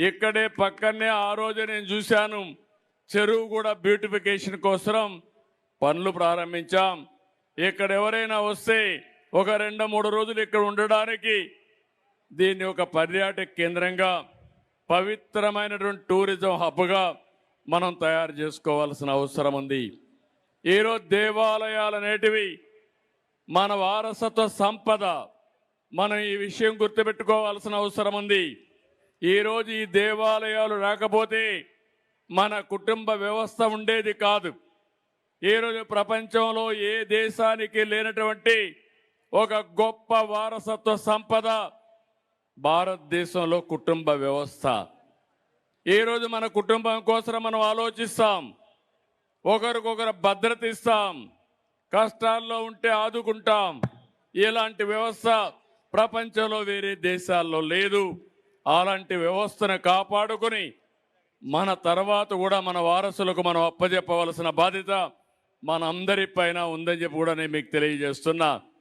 ఇక్కడే పక్కనే ఆ రోజు నేను చూశాను, చెరువు కూడా బ్యూటిఫికేషన్ కోసం పనులు ప్రారంభించాం. ఇక్కడ ఎవరైనా వస్తే ఒక 2-3 రోజులు ఇక్కడ ఉండడానికి దీన్ని ఒక పర్యాటక కేంద్రంగా, పవిత్రమైనటువంటి టూరిజం హబ్గా మనం తయారు చేసుకోవాల్సిన అవసరం ఉంది. ఈరోజు దేవాలయాలు అనేటివి మన వారసత్వ సంపద. మనం ఈ విషయం గుర్తుపెట్టుకోవాల్సిన అవసరం ఉంది. ఈరోజు ఈ దేవాలయాలు రాకపోతే మన కుటుంబ వ్యవస్థ ఉండేది కాదు. ఈరోజు ప్రపంచంలో ఏ దేశానికి లేనటువంటి ఒక గొప్ప వారసత్వ సంపద భారతదేశంలో కుటుంబ వ్యవస్థ. ఈరోజు మన కుటుంబం కోసం మనం ఆలోచిస్తాం, ఒకరికొకరు భద్రత ఇస్తాం, కష్టాల్లో ఉంటే ఆదుకుంటాం. ఇలాంటి వ్యవస్థ ప్రపంచంలో వేరే దేశాల్లో లేదు. అలాంటి వ్యవస్థను కాపాడుకొని మన తర్వాత కూడా మన వారసులకు మనం అప్పజెప్పవలసిన బాధ్యత మనందరి పైన ఉందని చెప్పి కూడా నేను మీకు తెలియజేస్తున్నా.